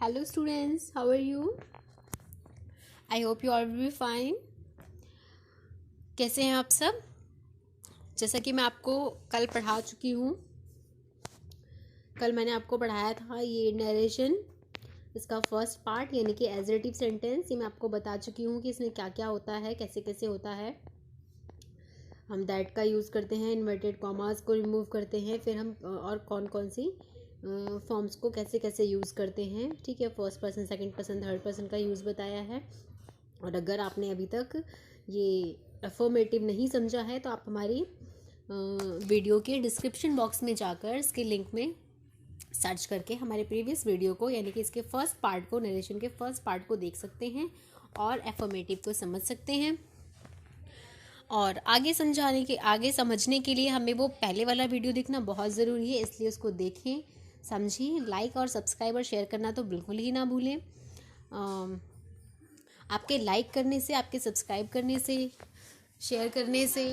Hello students, how are you? I hope you all will be fine. कैसे हैं आप सब? जैसा कि मैं आपको कल पढ़ा चुकी हूँ, कल मैंने आपको पढ़ाया था ये नरेशन, इसका फर्स्ट पार्ट यानी कि एजरेटिव सेंटेंस। ये मैं आपको बता चुकी हूँ कि इसमें क्या क्या होता है, कैसे कैसे होता है। हम दैट का यूज़ करते हैं, इन्वर्टेड कॉमास को रिमूव करते हैं, फिर हम और कौन कौन सी फॉर्म्स को कैसे कैसे यूज़ करते हैं। ठीक है, first person, second person, third person का यूज़ बताया है। और अगर आपने अभी तक ये अफर्मेटिव नहीं समझा है तो आप हमारी वीडियो के डिस्क्रिप्शन बॉक्स में जाकर इसके लिंक में सर्च करके हमारे प्रीवियस वीडियो को यानी कि इसके फर्स्ट पार्ट को, नरेशन के फर्स्ट पार्ट को देख सकते हैं और अफर्मेटिव को समझ सकते हैं। और आगे समझने के लिए हमें वो पहले वाला वीडियो देखना बहुत ज़रूरी है, इसलिए उसको देखें, समझें। लाइक और सब्सक्राइब और शेयर करना तो बिल्कुल ही ना भूलें। आपके लाइक करने से, आपके सब्सक्राइब करने से, शेयर करने से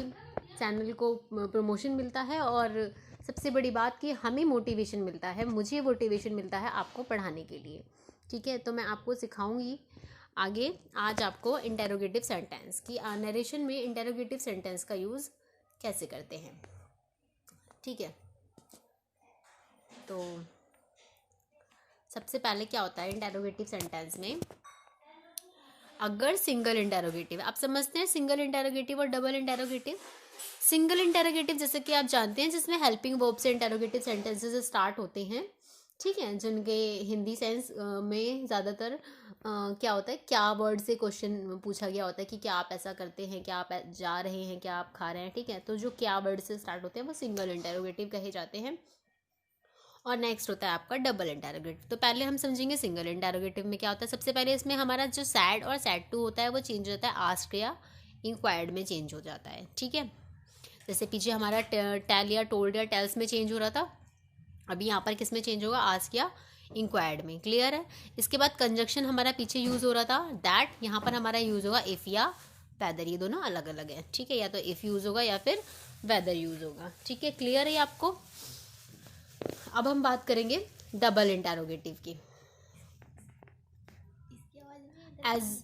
चैनल को प्रमोशन मिलता है और सबसे बड़ी बात कि हमें मोटिवेशन मिलता है, मुझे मोटिवेशन मिलता है आपको पढ़ाने के लिए। ठीक है, तो मैं आपको सिखाऊंगी आगे आज आपको इंटेरोगेटिव सेंटेंस की नरेशन में इंटेरोगेटिव सेंटेंस का यूज़ कैसे करते हैं। ठीक है, तो सबसे पहले क्या होता है इंटेरोगेटिव सेंटेंस में, अगर सिंगल इंटेरोगेटिव, आप समझते हैं सिंगल इंटेरोगेटिव और डबल इंटेरोगेटिव। सिंगल इंटेरोगेटिव जैसे कि आप जानते हैं जिसमें हेल्पिंग वर्ब से इंटेरोगेटिव सेंटेंसेस स्टार्ट होते हैं। ठीक है, जिनके हिंदी सेंस में ज़्यादातर क्या होता है, क्या वर्ड से क्वेश्चन पूछा गया होता है कि क्या आप ऐसा करते हैं, क्या आप जा रहे हैं, क्या आप खा रहे हैं। ठीक है, तो जो क्या वर्ड से स्टार्ट होते हैं वो सिंगल इंटेरोगेटिव कहे जाते हैं। और नेक्स्ट होता है आपका डबल इंटेरोगेटिव। तो पहले हम समझेंगे सिंगल इंटेरोगेटिव में क्या होता है। सबसे पहले इसमें हमारा जो सैड और सैड टू होता है वो चेंज होता है आस्क्ड या इंक्वायर्ड में चेंज हो जाता है। ठीक है, जैसे पीछे हमारा टेल या टोल्ड या टेल्स में चेंज हो रहा था, अभी यहाँ पर किस में चेंज होगा, आस्क या इंक्वायर्ड में। क्लियर है। इसके बाद कंजक्शन हमारा पीछे यूज़ हो रहा था दैट, यहाँ पर हमारा यूज़ होगा इफ़ या वेदर। ये दोनों अलग अलग है। ठीक है, या तो इफ़ यूज़ होगा या फिर वेदर यूज़ होगा। ठीक है, क्लियर है आपको। अब हम बात करेंगे डबल इंटेरोगेटिव की। As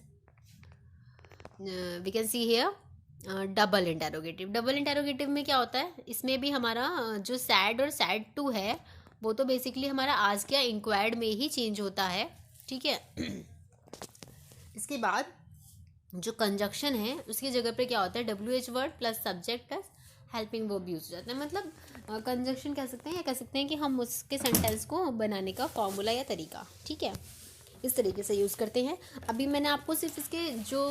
we can see here double interrogative. Double interrogative में क्या होता है, इसमें भी हमारा जो सैड और सैड टू है वो तो बेसिकली हमारा आस्क या इंक्वायर्ड में ही चेंज होता है। ठीक है, इसके बाद जो कंजक्शन है उसकी जगह पे क्या होता है, WH word plus subject plus helping verb use हो जाता है। मतलब कंजक्शन कह सकते हैं या कह सकते हैं कि हम उसके सेंटेंस को बनाने का फॉर्मूला या तरीका, ठीक है, इस तरीके से यूज़ करते हैं। अभी मैंने आपको सिर्फ इसके जो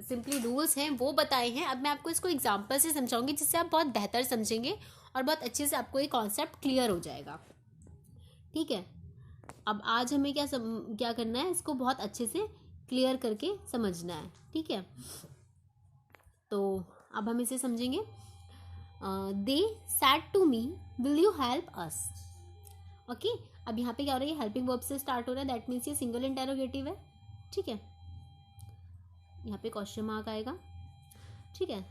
सिंपली रूल्स हैं वो बताए हैं। अब मैं आपको इसको एग्जांपल से समझाऊंगी जिससे आप बहुत बेहतर समझेंगे और बहुत अच्छे से आपको ये कॉन्सेप्ट क्लियर हो जाएगा। ठीक है, अब आज हमें क्या करना है, इसको बहुत अच्छे से क्लियर करके समझना है। ठीक है, तो अब हम इसे समझेंगे। They said to me, will you help us. Okay, अब यहाँ पे क्या हो रहा है, हेल्पिंग वर्ब से स्टार्ट हो रहा है, दैट मीन्स ये सिंगल इंटेरोगेटिव है। ठीक है, यहाँ पे क्वेश्चन मार्क आएगा। ठीक है,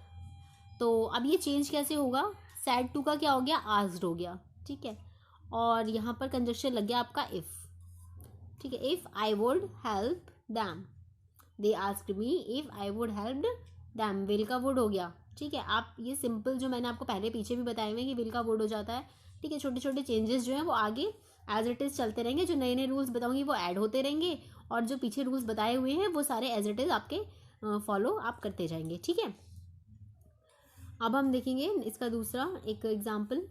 तो अब ये चेंज कैसे होगा, सैड टू का क्या हो गया, आस्क्ड हो गया। ठीक है, और यहाँ पर कंजक्शन लग गया आपका इफ। ठीक है, if I would help them, they asked me if I would help them, will का वुड हो गया। ठीक है, आप ये सिंपल जो मैंने आपको पहले पीछे भी बताए हुए कि विल का वुड हो जाता है। ठीक है, छोटे छोटे चेंजेस जो हैं वो आगे एज इट इज़ चलते रहेंगे। जो नए नए रूल्स बताऊंगी वो ऐड होते रहेंगे और जो पीछे रूल्स बताए हुए हैं वो सारे एज इट इज़ आपके फॉलो आप करते जाएंगे। ठीक है, अब हम देखेंगे इसका दूसरा एक example.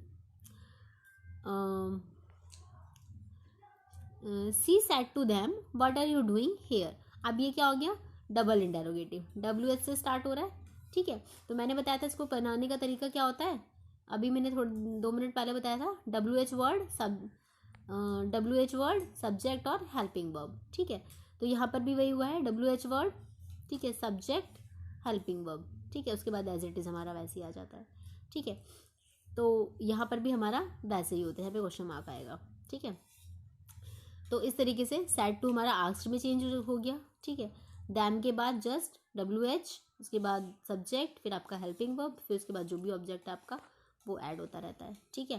She said to them what are you doing here. अब ये क्या हो गया, डबल इंटेरोगेटिव, WH से स्टार्ट हो रहा है। ठीक है, तो मैंने बताया था इसको बनाने का तरीका क्या होता है, अभी मैंने 2 मिनट पहले बताया था, WH वर्ड सब्जेक्ट और हेल्पिंग वर्ब। ठीक है, तो यहाँ पर भी वही हुआ है, WH वर्ड, ठीक है, सब्जेक्ट हेल्पिंग वर्ब। ठीक है, उसके बाद एज इट इज़ हमारा वैसे ही आ जाता है। ठीक है, तो यहाँ पर भी हमारा वैसे ही होता है, यहाँ पे क्वेश्चन मार्क आएगा। ठीक है, तो इस तरीके से सैड टू हमारा आस्क्ड में चेंज हो गया। ठीक है, दैम के बाद जस्ट WH, उसके बाद सब्जेक्ट, फिर आपका हेल्पिंग वर्ब, फिर उसके बाद जो भी ऑब्जेक्ट है आपका वो ऐड होता रहता है। ठीक है,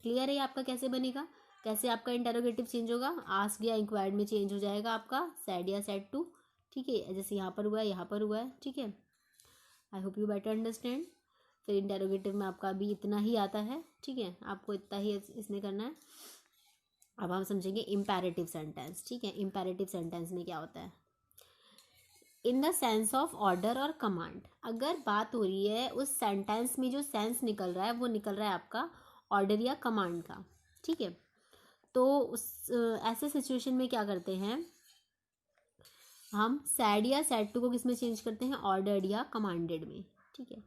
क्लियर है आपका कैसे बनेगा। कैसे आपका इंटेरोगेटिव चेंज होगा, आस्क्ड या इंक्वायर्ड में चेंज हो जाएगा आपका सैड या सैड टू, ठीक है, जैसे यहाँ पर हुआ है, यहाँ पर हुआ है, ठीक है। I hope you better understand. फिर इंटेरोगेटिव में आपका अभी इतना ही आता है, ठीक है, आपको इतना ही इसमें करना है। अब हम समझेंगे इम्पेरेटिव सेंटेंस, ठीक है। इम्पेरेटिव सेंटेंस में क्या होता है, in the sense of order और कमांड। अगर बात हो रही है उस सेंटेंस में जो सेंस निकल रहा है वो निकल रहा है आपका ऑर्डर या कमांड का, ठीक है। तो उस ऐसे सिचुएशन में क्या करते हैं हम, सैड या सैड टू को किस में चेंज करते हैं, ऑर्डर्ड या कमांडेड में, ठीक है।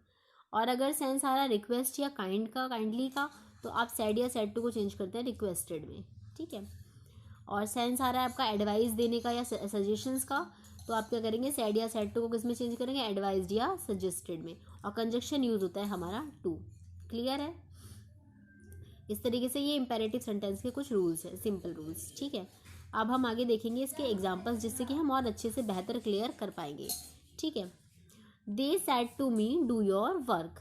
और अगर सेंस आ रहा है रिक्वेस्ट या काइंड का, काइंडली का, तो आप सैड या सैड टू को चेंज करते हैं रिक्वेस्टेड में, ठीक है। और सेंस आ रहा है आपका एडवाइस देने का या सजेशंस का, तो आप क्या करेंगे, सैड या सैड टू को किस में चेंज करेंगे, एडवाइज्ड या सजेस्टेड में। और कंजक्शन यूज होता है हमारा टू। क्लियर है। इस तरीके से ये इंपेरेटिव सेंटेंस के कुछ रूल्स है, सिंपल रूल्स, ठीक है। अब हम आगे देखेंगे इसके एग्जाम्पल्स, जिससे कि हम और अच्छे से बेहतर क्लियर कर पाएंगे, ठीक है। They said to me do your work.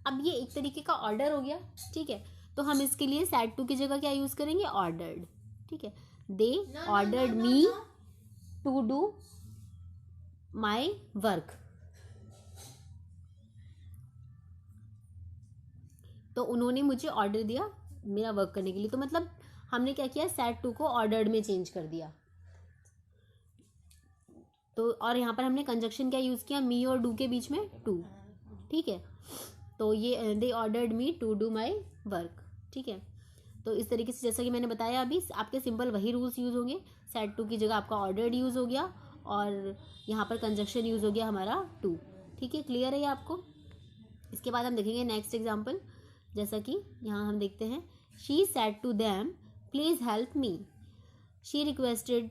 अब ये एक तरीके का ऑर्डर हो गया, ठीक है। तो हम इसके लिए सैड टू की जगह क्या यूज करेंगे, ऑर्डर्ड, ठीक है। They ordered me to do my work. तो उन्होंने मुझे ऑर्डर दिया मेरा वर्क करने के लिए। तो मतलब हमने क्या किया, सैड टू को ऑर्डर्ड में चेंज कर दिया। तो और यहाँ पर हमने कंजक्शन क्या यूज़ किया, मी और डू के बीच में टू, ठीक है। तो ये they ordered me to do my work, ठीक है। तो इस तरीके से जैसा कि मैंने बताया अभी, आपके सिंपल वही रूल्स यूज़ होंगे। सैड टू की जगह आपका ऑर्डर्ड यूज़ हो गया और यहाँ पर कंजक्शन यूज़ हो गया हमारा टू, ठीक है। क्लियर है ये आपको। इसके बाद हम देखेंगे नेक्स्ट एग्जाम्पल, जैसा कि यहाँ हम देखते हैं, she said to them please help me. She requested.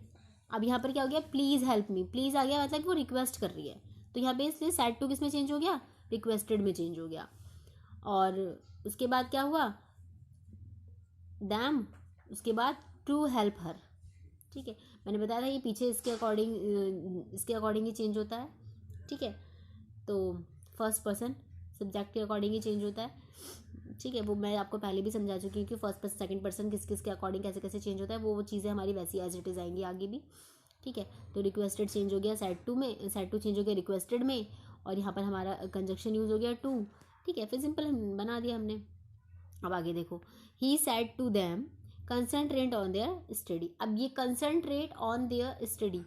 अब यहाँ पर क्या हो गया, प्लीज़ हेल्प मी, प्लीज़ आ गया, मतलब कि वो रिक्वेस्ट कर रही है। तो यहाँ पे इसलिए सैड टू किस में चेंज हो गया, रिक्वेस्टेड में चेंज हो गया। और उसके बाद क्या हुआ, दैम, उसके बाद टू हेल्प हर, ठीक है। मैंने बताया था ये पीछे इसके अकॉर्डिंग ही चेंज होता है, ठीक है। तो फर्स्ट पर्सन सब्जेक्ट के अकॉर्डिंग ही चेंज होता है, ठीक है। वो मैं आपको पहले भी समझा चुकी हूँ कि फर्स्ट पर्सन सेकंड पर्सन किस किस के अकॉर्डिंग कैसे कैसे चेंज होता है। वो चीज़ें हमारी वैसी एज इट इज़ आएंगी आगे भी, ठीक है। तो रिक्वेस्टेड चेंज हो गया सैड टू में, सैड टू चेंज हो गया रिक्वेस्टेड में, और यहाँ पर हमारा कंजक्शन यूज़ हो गया टू, ठीक है। फिर सिंपल बना दिया हमने। अब आगे देखो, he said to them concentrate on their study. अब ये कंसंट्रेट ऑन देयर स्टडी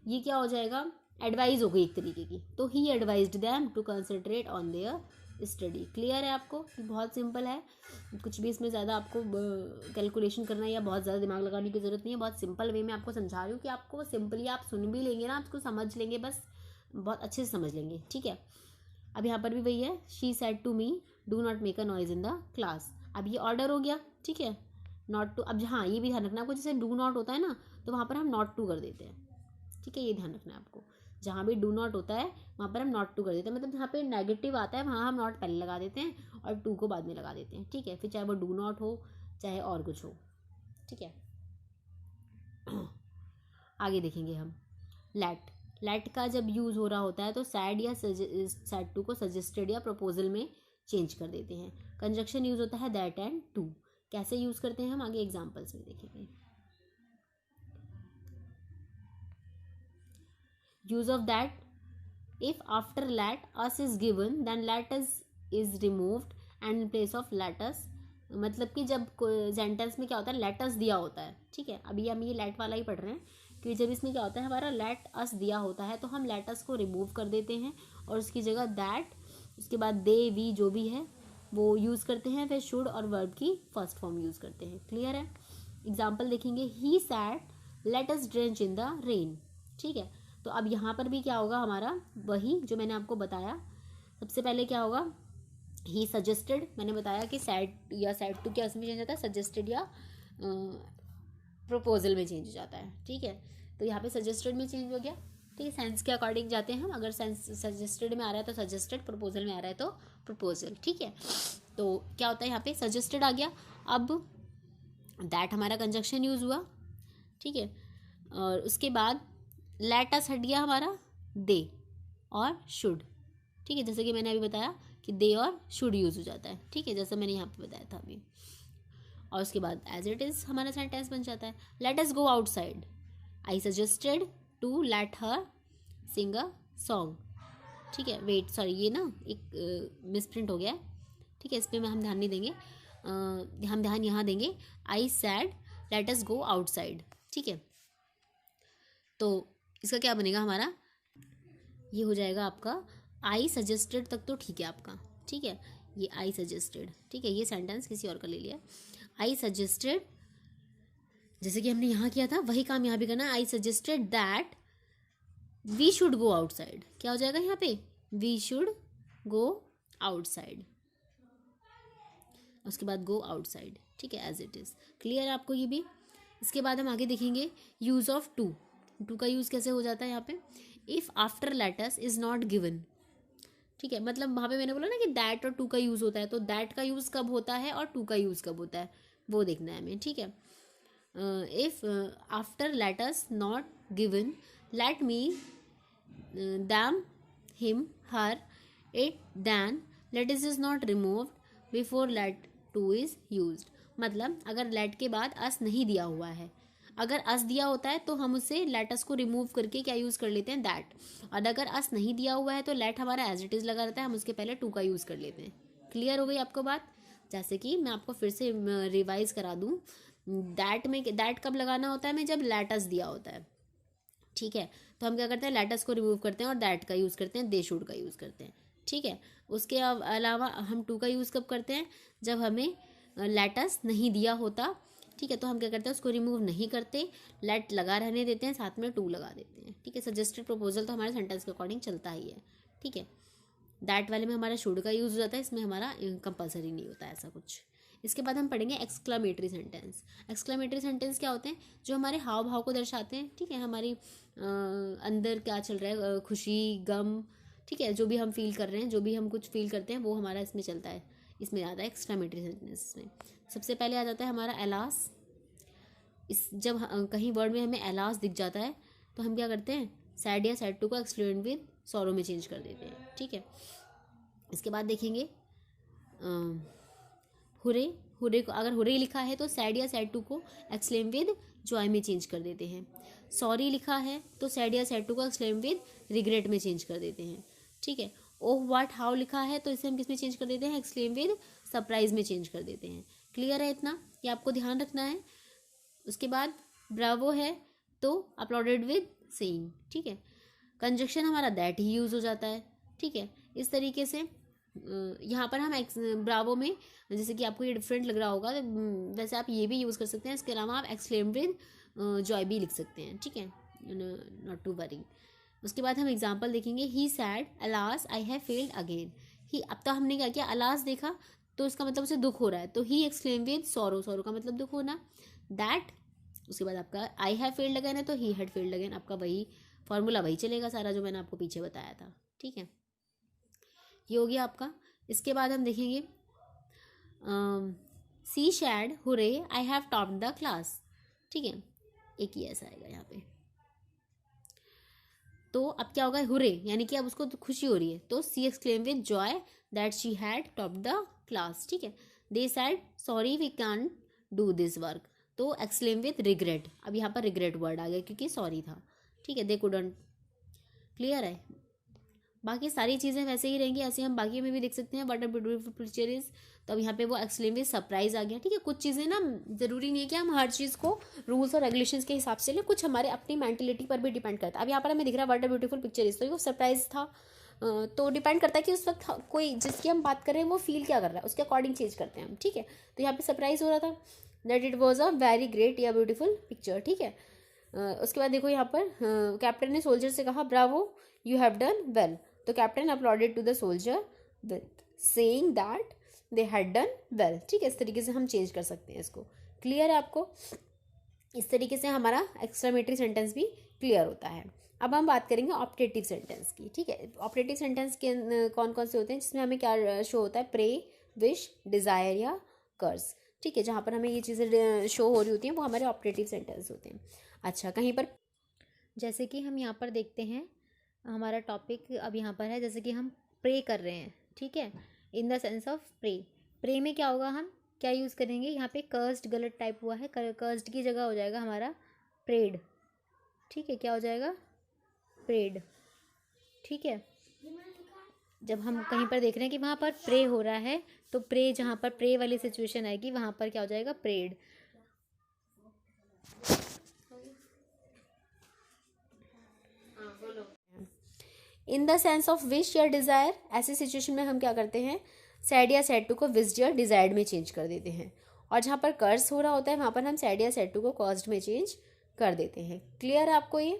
ये क्या हो जाएगा, एडवाइस हो गई एक तरीके की। तो he advised them to concentrate on their study. Clear है आपको, बहुत सिंपल है, कुछ भी इसमें ज़्यादा आपको कैलकुलेशन करना या बहुत ज़्यादा दिमाग लगाने की ज़रूरत नहीं है। बहुत सिंपल वे में आपको समझा रही हूँ कि आपको सिंपली आप सुन भी लेंगे ना, आपको समझ लेंगे, बस बहुत अच्छे से समझ लेंगे, ठीक है। अब यहाँ पर भी वही है, she said to me do not make a noise in the class. अब ये ऑर्डर हो गया, ठीक है, नॉट टू। अब हाँ ये भी ध्यान रखना आपको, जैसे डू नॉट होता है ना, तो वहाँ पर हम नॉट टू कर देते हैं, ठीक है। ये ध्यान रखना है आपको, जहाँ भी डू नॉट होता है वहाँ पर हम नॉट टू कर देते हैं, मतलब जहाँ पे नेगेटिव आता है वहाँ हम नॉट पहले लगा देते हैं और टू को बाद में लगा देते हैं, ठीक है। फिर चाहे वो डू नॉट हो चाहे और कुछ हो, ठीक है। आगे देखेंगे हम लेट। लेट का जब यूज़ हो रहा होता है तो सैड या सैड टू को सजेस्टेड या प्रपोजल में चेंज कर देते हैं। कंजक्शन यूज़ होता है दैट एंड टू। कैसे यूज़ करते हैं हम आगे एग्जाम्पल्स में देखेंगे। Use of that, if after let us is given then let us is removed and in place of let us, मतलब कि जब सेंटेंस में क्या होता है, लेट अस दिया होता है, ठीक है। अभी हम ये लेट वाला ही पढ़ रहे हैं कि जब इसमें क्या होता है, हमारा लेट अस दिया होता है तो हम लेट अस को रिमूव कर देते हैं और उसकी जगह दैट, उसके बाद दे वी जो भी है वो यूज़ करते हैं, फिर शुड और वर्ब की फर्स्ट फॉर्म यूज़ करते हैं। क्लियर है। एग्जाम्पल देखेंगे, he said let us drench in the rain, ठीक है। तो अब यहाँ पर भी क्या होगा हमारा, वही जो मैंने आपको बताया। सबसे पहले क्या होगा, ही सजेस्टेड, मैंने बताया कि सैड या सैड टू क्या उसमें चेंज होता है, सजेस्टेड या प्रपोजल में चेंज हो जाता है, ठीक है। तो यहाँ पे सजेस्टेड में चेंज हो गया, ठीक है। सेंस के अकॉर्डिंग जाते हैं हम, अगर सेंस सजेस्टेड में आ रहा है तो सजेस्टेड, प्रपोजल में आ रहा है तो प्रपोजल, ठीक है। तो क्या होता है यहाँ पे, सजेस्टेड आ गया। अब दैट हमारा कंजक्शन यूज़ हुआ, ठीक है। और उसके बाद लेट अस हट गया हमारा दे और शुड, ठीक है। जैसे कि मैंने अभी बताया कि दे और शुड यूज़ हो जाता है, ठीक है, जैसा मैंने यहाँ पे बताया था अभी। और उसके बाद एज इट इज़ हमारा सेंटेंस बन जाता है। Let us go outside, I suggested to let her sing a song. ठीक है, वेट सॉरी, ये ना एक मिसप्रिंट हो गया है। ठीक है, इस पर हम ध्यान नहीं देंगे, हम ध्यान यहाँ देंगे। आई sad let us go outside. ठीक है, तो इसका क्या बनेगा हमारा, ये हो जाएगा आपका आई सजेस्टेड तक तो ठीक है आपका। ठीक है, ये आई सजेस्टेड, ठीक है, ये सेंटेंस किसी और का ले लिया। आई सजेस्टेड, जैसे कि हमने यहाँ किया था वही काम यहाँ भी करना है। I suggested that we should go outside. क्या हो जाएगा यहाँ पे, वी शुड गो आउटसाइड, उसके बाद गो आउटसाइड। ठीक है, एज इट इज़ क्लियर है आपको ये भी। इसके बाद हम आगे देखेंगे यूज़ ऑफ टू। टू का यूज़ कैसे हो जाता है यहाँ पे, if after let's is not given. ठीक है, मतलब वहाँ पे मैंने बोला ना कि दैट और टू का यूज़ होता है, तो दैट का यूज़ कब होता है और टू का यूज़ कब होता है वो देखना है हमें। ठीक है, if after let's not given, let me them him her it then let's is not removed before let to is used. मतलब अगर लेट के बाद अस नहीं दिया हुआ है, अगर अस दिया होता है तो हम उससे लेटस को रिमूव करके क्या यूज़ कर लेते हैं, दैट। और अगर अस नहीं दिया हुआ है तो लेट हमारा एज इट इज़ लगा रहता है, हम उसके पहले टू का यूज़ कर लेते हैं। क्लियर हो गई आपको बात। जैसे कि मैं आपको फिर से रिवाइज करा दूँ, दैट में दैट कब लगाना होता है, मैं जब लेटस दिया होता है। ठीक है, तो हम क्या करते हैं, लेटस को रिमूव करते हैं और दैट का यूज़ करते हैं, दे शुड का यूज़ करते हैं। ठीक है, उसके अलावा हम टू का यूज़ कब करते हैं, जब हमें लेटस नहीं दिया होता। ठीक है, तो हम क्या करते हैं, उसको रिमूव नहीं करते, लेट लगा रहने देते हैं, साथ में टू लगा देते हैं। ठीक है, सजेस्टेड प्रपोजल तो हमारे सेंटेंस के अकॉर्डिंग चलता ही है। ठीक है, दैट वाले में हमारा शुड का यूज़ हो जाता है, इसमें हमारा कंपलसरी नहीं होता ऐसा कुछ। इसके बाद हम पढ़ेंगे एक्सक्लामेटरी सेंटेंस। एक्सक्लामेटरी सेंटेंस क्या होते हैं, जो हमारे हाव भाव को दर्शाते हैं। ठीक है, हमारी अंदर क्या चल रहा है, खुशी गम, ठीक है, जो भी हम फील कर रहे हैं, जो भी हम कुछ फील करते हैं वो हमारा इसमें चलता है, इसमें आता है एक्सक्लामेटरी सेंटेंस में। सबसे पहले आ जाता है हमारा एलास। इस जब कहीं वर्ड में हमें एलास दिख जाता है तो हम क्या करते हैं, सैड या सैड टू को एक्सक्लेम विद सॉरो में चेंज कर देते हैं। ठीक है, इसके बाद देखेंगे हुरे। हुरे को अगर हुरे लिखा है तो सैड या सैड टू को एक्सक्लेम विद जॉय में चेंज कर देते हैं। सॉरी लिखा है तो सैड या सैड टू को एक्सक्लेम विद रिग्रेट में चेंज कर देते हैं। ठीक है, ओह व्हाट हाउ लिखा है तो इसे हम किस में चेंज कर देते हैं, एक्सक्लेम विद सरप्राइज में चेंज कर देते हैं। क्लियर है इतना, ये आपको ध्यान रखना है। उसके बाद ब्रावो है तो अपलॉडेड विद सेइंग। ठीक है, कंजक्शन हमारा दैट ही यूज़ हो जाता है। ठीक है, इस तरीके से यहाँ पर हम ब्रावो में, जैसे कि आपको ये डिफरेंट लग रहा होगा, वैसे आप ये भी यूज़ कर सकते हैं। इसके अलावा आप एक्सक्लेम विद जॉय भी लिख सकते हैं। ठीक है, नॉट टू वरी। उसके बाद हम एग्जाम्पल देखेंगे, he said alas I have failed again. He, अब तो हमने क्या किया, अलास देखा तो इसका मतलब उसे दुख हो रहा है, तो ही एक्सक्लेम विद सॉरो, सॉरो का मतलब दुख होना, दैट। उसके बाद आपका आई हैव फेल्ड अगेन है तो ही हैड फेल्ड अगेन, आपका वही फॉर्मूला वही चलेगा सारा जो मैंने आपको पीछे बताया था। ठीक है, ये हो गया आपका। इसके बाद हम देखेंगे she said hurray I have topped the class. ठीक है, एक ही ऐसा आएगा यहाँ पे। तो अब क्या होगा, हुरे यानी कि अब उसको तो खुशी हो रही है, तो she exclaim with joy that she had topped the class. ठीक है, they said sorry we can do this work, तो एक्सक्लेम विद रिग्रेट। अब यहाँ पर रिग्रेट वर्ड आ गया क्योंकि सॉरी था। ठीक है, दे कुडंट। क्लियर है, बाकी सारी चीज़ें वैसे ही रहेंगी, ऐसे हम बाकी में भी देख सकते हैं, what a beautiful picture is. तो अब यहाँ पे वो एक्सक्लेम विद सरप्राइज आ गया। ठीक है, कुछ चीज़ें ना जरूरी नहीं है कि हम हर चीज़ को रूल्स और रेगुलेशंस के हिसाब से लें, कुछ हमारे अपनी मेंटेलिटी पर भी डिपेंड करता है। अब यहाँ पर हमें दिख रहा है what a beautiful picture is, तो वो सरप्राइज था, तो डिपेंड करता है कि उस वक्त कोई जिसकी हम बात कर रहे हैं वो फील क्या कर रहा है, उसके अकॉर्डिंग चेंज करते हैं हम। ठीक है, तो यहाँ पे सरप्राइज हो रहा था that it was a very great या ब्यूटीफुल पिक्चर। ठीक है, उसके बाद देखो यहाँ पर कैप्टन ने सोल्जर से कहा bravo you have done well, तो captain applauded to the soldier with saying that they had done well. ठीक है, इस तरीके से हम चेंज कर सकते हैं इसको। क्लियर है आपको, इस तरीके से हमारा एक्सक्लेमेटरी सेंटेंस भी क्लियर होता है। अब हम बात करेंगे ऑप्टेटिव सेंटेंस की। ठीक है, ऑप्टेटिव सेंटेंस के कौन कौन से होते हैं, जिसमें हमें क्या शो होता है, प्रे, विश, डिज़ायर या कर्स। ठीक है, जहाँ पर हमें ये चीज़ें शो हो रही होती हैं वो हमारे ऑप्टेटिव सेंटेंस होते हैं। अच्छा, कहीं पर जैसे कि हम यहाँ पर देखते हैं, हमारा टॉपिक अब यहाँ पर है, जैसे कि हम प्रे कर रहे हैं। ठीक है, in the sense of pray. Pray में क्या होगा, हम क्या यूज़ करेंगे, यहाँ पे कर्स्ड गलत टाइप हुआ है, कर्स्ड की जगह हो जाएगा हमारा प्रेड। ठीक है, क्या हो जाएगा, प्रेड। ठीक है, जब हम कहीं पर देख रहे हैं कि वहाँ पर प्रे हो रहा है, तो प्रे जहाँ पर प्रे वाली सिचुएशन आएगी वहाँ पर क्या हो जाएगा, prayed. In the sense of wish या डिज़ायर, ऐसी सिचुएशन में हम क्या करते हैं, सैड या सैड टू को विश्ड या डिज़ायर्ड में चेंज कर देते हैं। और जहाँ पर कर्स हो रहा होता है वहाँ पर हम सैड या सैड टू को कॉज्ड में चेंज कर देते हैं। क्लियर है आपको ये।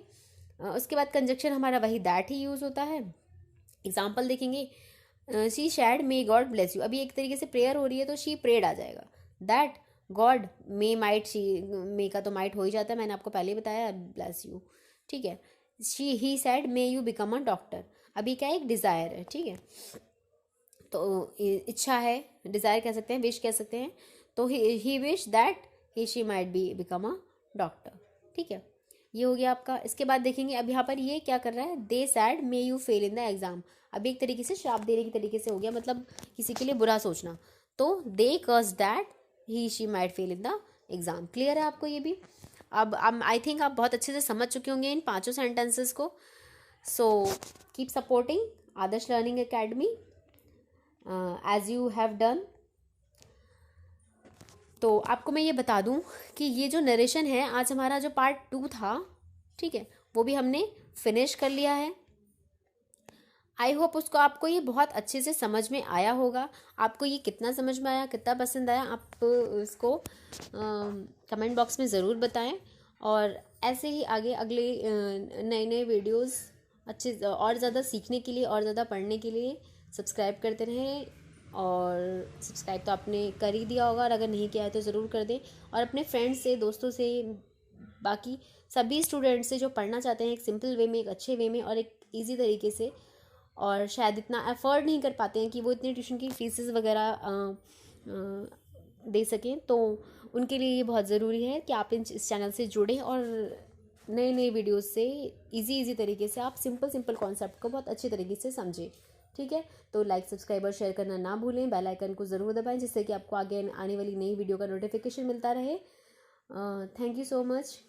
उसके बाद कंजक्शन हमारा वही दैट ही यूज़ होता है। एग्जाम्पल देखेंगे, she said may God bless you, अभी एक तरीके से प्रेयर हो रही है तो शी प्रेड आ जाएगा। That God may might, she may का तो माइट हो ही जाता है, मैंने आपको पहले ही बताया, ब्लेस यू। ठीक है, she he sad may you become a doctor, अभी क्या एक डिज़ायर है। ठीक है, तो इच्छा है, डिज़ायर कह सकते हैं, विश कह सकते हैं। तो he wish that he she might be become a doctor. ठीक है, ये हो गया आपका। इसके बाद देखेंगे अब यहाँ पर ये क्या कर रहा है, they said may you fail in the exam, अभी एक तरीके से श्राप देने की तरीके से हो गया, मतलब किसी के लिए बुरा सोचना। तो they curse that he she might fail in the exam. Clear है आपको ये भी। अब आई थिंक आप बहुत अच्छे से समझ चुके होंगे इन 5 सेंटेंसेस को। So keep supporting Adarsh learning academy as you have done. तो आपको मैं ये बता दूं कि ये जो नरेशन है, आज हमारा जो पार्ट 2 था, ठीक है, वो भी हमने फिनिश कर लिया है। आई होप उसको आपको ये बहुत अच्छे से समझ में आया होगा। आपको ये कितना समझ में आया, कितना पसंद आया, आप इसको कमेंट बॉक्स में ज़रूर बताएं। और ऐसे ही आगे अगले नए नए वीडियोस अच्छे और ज़्यादा सीखने के लिए और ज़्यादा पढ़ने के लिए सब्सक्राइब करते रहें। और सब्सक्राइब तो आपने कर ही दिया होगा, और अगर नहीं किया है तो ज़रूर कर दें। और अपने फ्रेंड्स से, दोस्तों से, बाकी सभी स्टूडेंट्स से जो पढ़ना चाहते हैं एक सिंपल वे में, एक अच्छे वे में और एक ईजी तरीके से, और शायद इतना अफोर्ड नहीं कर पाते हैं कि वो इतनी ट्यूशन की फीसेस वगैरह दे सकें, तो उनके लिए ये बहुत ज़रूरी है कि आप इस चैनल से जुड़ें और नए नए वीडियोस से इजी तरीके से आप सिंपल कॉन्सेप्ट को बहुत अच्छे तरीके से समझें। ठीक है, तो लाइक, सब्सक्राइब और शेयर करना ना भूलें। बेल आइकन को ज़रूर दबाएं जिससे कि आपको आगे आने वाली नई वीडियो का नोटिफिकेशन मिलता रहे। Thank you so much.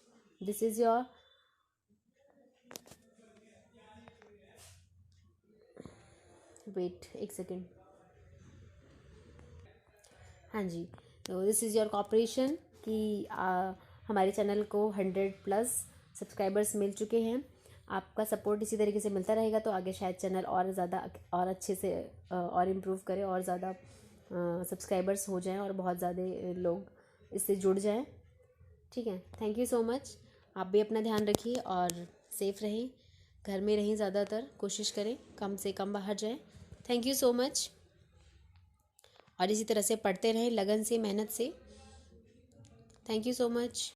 This is your weight एक सेकेंड। हाँ जी, तो दिस इज़ योर कॉपरेशन कि हमारे चैनल को 100+ सब्सक्राइबर्स मिल चुके हैं। आपका सपोर्ट इसी तरीके से मिलता रहेगा तो आगे शायद चैनल और ज़्यादा और अच्छे से और इम्प्रूव करे, और ज़्यादा सब्सक्राइबर्स हो जाएं और बहुत ज़्यादा लोग इससे जुड़ जाएं। ठीक है, थैंक यू सो मच। आप भी अपना ध्यान रखिए और सेफ़ रहें, घर में रहें, ज़्यादातर कोशिश करें कम से कम बाहर जाएं। Thank you so much. और इसी तरह से पढ़ते रहें लगन से, मेहनत से। Thank you so much.